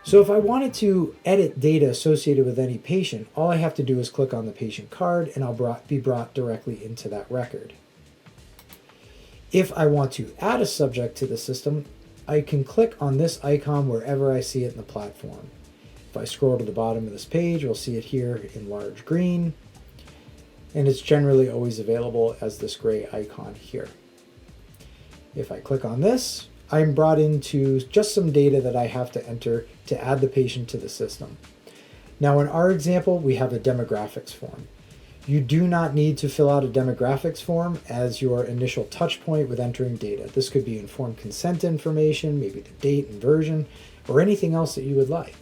So if I wanted to edit data associated with any patient, all I have to do is click on the patient card and I'll be brought directly into that record. If I want to add a subject to the system, I can click on this icon wherever I see it in the platform. If I scroll to the bottom of this page, we'll see it here in large green, and it's generally always available as this gray icon here. If I click on this, I'm brought into just some data that I have to enter to add the patient to the system. Now in our example, we have a demographics form. You do not need to fill out a demographics form as your initial touch point with entering data. This could be informed consent information, maybe the date and version, or anything else that you would like.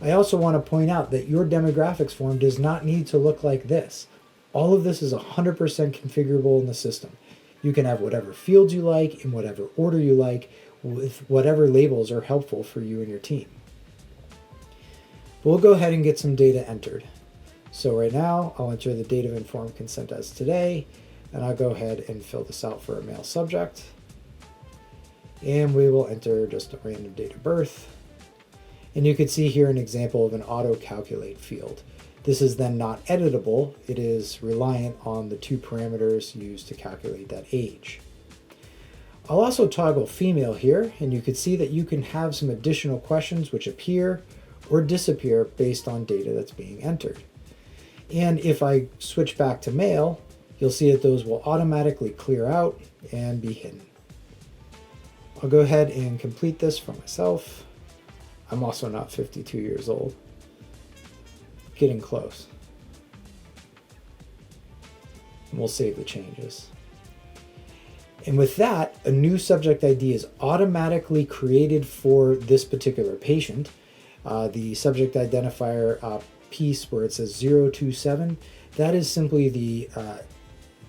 I also want to point out that your demographics form does not need to look like this. All of this is 100% configurable in the system. You can have whatever fields you like in whatever order you like with whatever labels are helpful for you and your team. We'll go ahead and get some data entered. So right now I'll enter the date of informed consent as today, and I'll go ahead and fill this out for a male subject. And we will enter just a random date of birth. And you can see here an example of an auto-calculate field. This is then not editable. It is reliant on the two parameters used to calculate that age. I'll also toggle female here, and you can see that you can have some additional questions which appear or disappear based on data that's being entered. And if I switch back to male, you'll see that those will automatically clear out and be hidden. I'll go ahead and complete this for myself. I'm also not 52 years old. Getting close. And we'll save the changes. And with that, a new subject ID is automatically created for this particular patient. The subject identifier piece where it says 027, that is simply the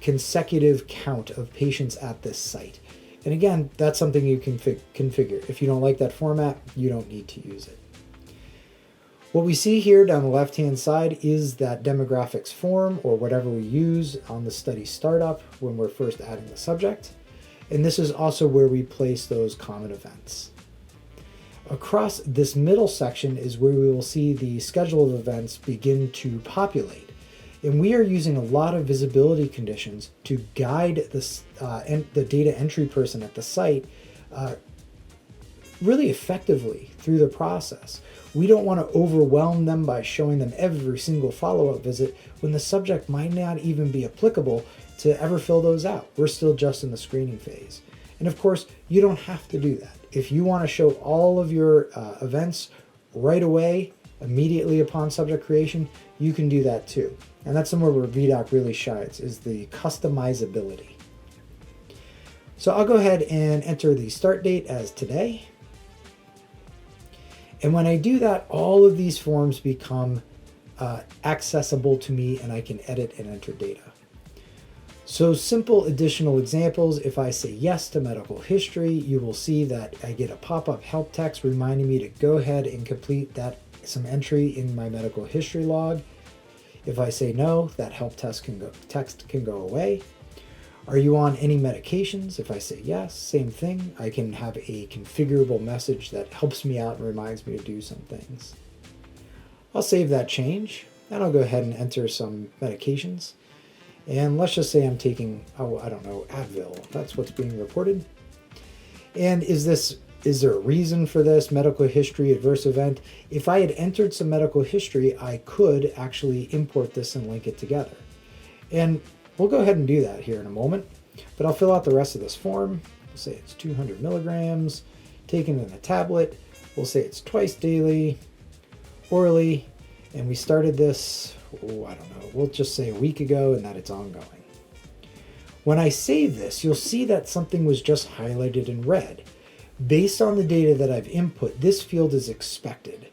consecutive count of patients at this site. And again, that's something you can configure. If you don't like that format, you don't need to use it. What we see here down the left-hand side is that demographics form, or whatever we use on the study startup when we're first adding the subject. And this is also where we place those common events. Across this middle section is where we will see the schedule of events begin to populate. And we are using a lot of visibility conditions to guide the data entry person at the site really effectively through the process. We don't want to overwhelm them by showing them every single follow-up visit when the subject might not even be applicable to ever fill those out. We're still just in the screening phase. And of course, you don't have to do that. If you want to show all of your events right away, immediately upon subject creation, you can do that too. And that's somewhere where Viedoc really shines, is the customizability. So I'll go ahead and enter the start date as today. And when I do that, all of these forms become accessible to me, and I can edit and enter data. So simple additional examples, if I say yes to medical history, you will see that I get a pop-up help text reminding me to go ahead and complete some entry in my medical history log. If I say no, that help text can go away. Are you on any medications? If I say yes, same thing. I can have a configurable message that helps me out and reminds me to do some things. I'll save that change, and I'll go ahead and enter some medications. And let's just say I'm taking, Advil. That's what's being reported. And is there a reason for this? Medical history, adverse event. If I had entered some medical history, I could actually import this and link it together. And we'll go ahead and do that here in a moment, but I'll fill out the rest of this form. We'll say it's 200 milligrams, taken in a tablet. We'll say it's twice daily, orally, and we started this, we'll just say a week ago, and that it's ongoing. When I save this, you'll see that something was just highlighted in red. Based on the data that I've input, this field is expected,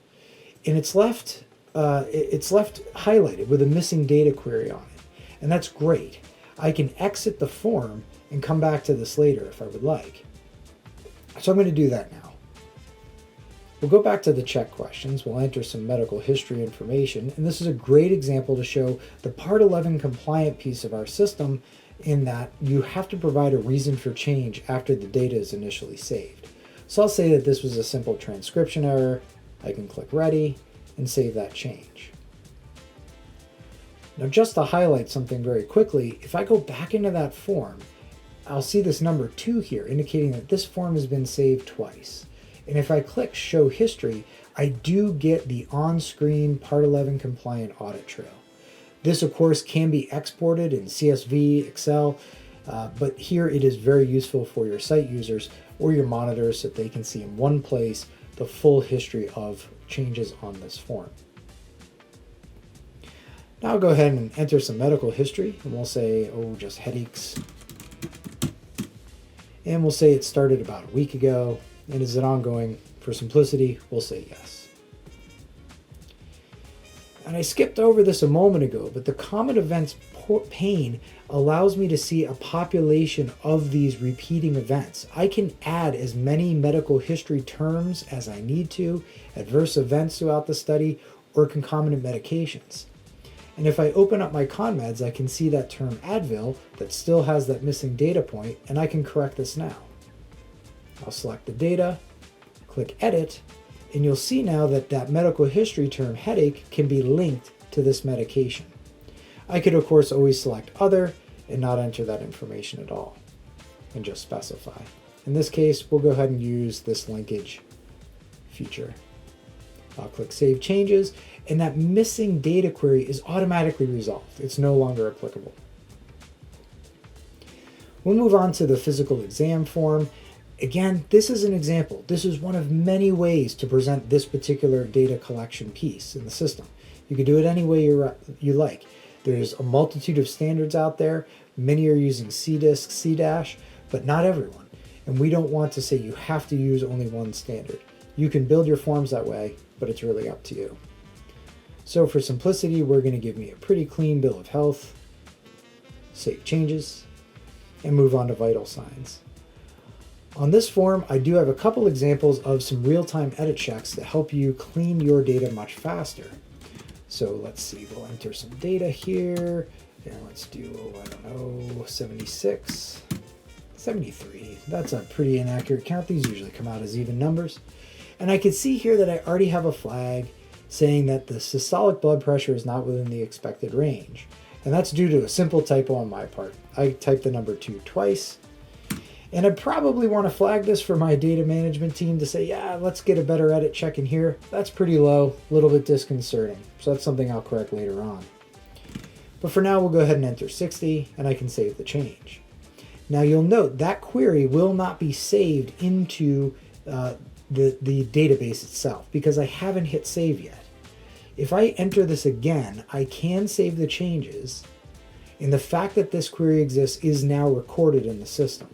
and it's left highlighted with a missing data query on it. And that's great. I can exit the form and come back to this later if I would like. So I'm going to do that now. We'll go back to the check questions. We'll enter some medical history information. And this is a great example to show the Part 11 compliant piece of our system in that you have to provide a reason for change after the data is initially saved. So I'll say that this was a simple transcription error. I can click Ready and save that change. Now, just to highlight something very quickly, if I go back into that form, I'll see this number 2 here, indicating that this form has been saved twice. And if I click Show History, I do get the on-screen Part 11 compliant audit trail. This, of course, can be exported in CSV, Excel, but here it is very useful for your site users or your monitors so that they can see in one place the full history of changes on this form. Now I'll go ahead and enter some medical history, and we'll say, oh, just headaches. And we'll say it started about a week ago, and is it ongoing? For simplicity, we'll say yes. And I skipped over this a moment ago, but the common events pane allows me to see a population of these repeating events. I can add as many medical history terms as I need to, adverse events throughout the study, or concomitant medications. And if I open up my ConMeds, I can see that term Advil that still has that missing data point, and I can correct this now. I'll select the data, click Edit, and you'll see now that that medical history term headache can be linked to this medication. I could, of course, always select Other and not enter that information at all, and just specify. In this case, we'll go ahead and use this linkage feature. I'll click Save Changes, and that missing data query is automatically resolved. It's no longer applicable. We'll move on to the physical exam form. Again, this is an example. This is one of many ways to present this particular data collection piece in the system. You can do it any way you like. There's a multitude of standards out there. Many are using CDISC, CDASH, but not everyone. And we don't want to say you have to use only one standard. You can build your forms that way, but it's really up to you. So for simplicity, we're going to give me a pretty clean bill of health, save changes, and move on to vital signs. On this form, I do have a couple examples of some real-time edit checks that help you clean your data much faster. So let's see, we'll enter some data here, and let's do, I don't know, 76, 73. That's a pretty inaccurate count. These usually come out as even numbers. And I can see here that I already have a flag saying that the systolic blood pressure is not within the expected range. And that's due to a simple typo on my part. I typed the number 2 twice. And I probably want to flag this for my data management team to say, yeah, let's get a better edit check in here. That's pretty low, a little bit disconcerting. So that's something I'll correct later on. But for now, we'll go ahead and enter 60, and I can save the change. Now you'll note that query will not be saved into the database itself because I haven't hit save yet. If I enter this again, I can save the changes, and the fact that this query exists is now recorded in the system.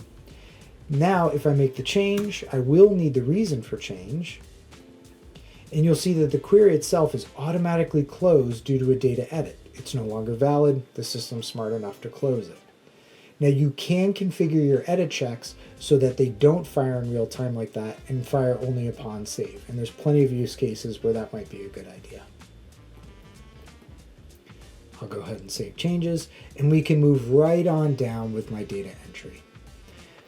Now, if I make the change, I will need the reason for change, and you'll see that the query itself is automatically closed due to a data edit. It's no longer valid. The system's smart enough to close it. Now you can configure your edit checks so that they don't fire in real time like that and fire only upon save. And there's plenty of use cases where that might be a good idea. I'll go ahead and save changes, and we can move right on down with my data entry.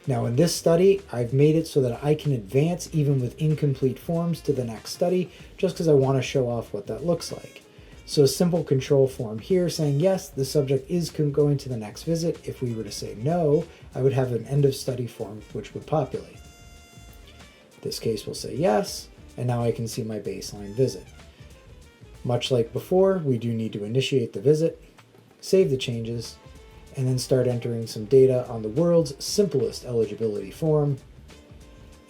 Now in this study, I've made it so that I can advance even with incomplete forms to the next study, just because I want to show off what that looks like. So a simple control form here saying, yes, the subject is going to the next visit. If we were to say no, I would have an end of study form which would populate. In this case, we'll say yes, and now I can see my baseline visit. Much like before, we do need to initiate the visit, save the changes, and then start entering some data on the world's simplest eligibility form.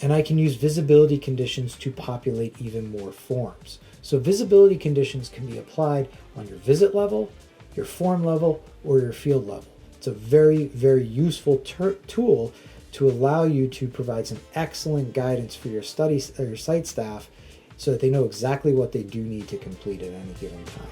And I can use visibility conditions to populate even more forms. So visibility conditions can be applied on your visit level, your form level, or your field level. It's a very, very useful tool to allow you to provide some excellent guidance for your studies or your site staff so that they know exactly what they do need to complete at any given time.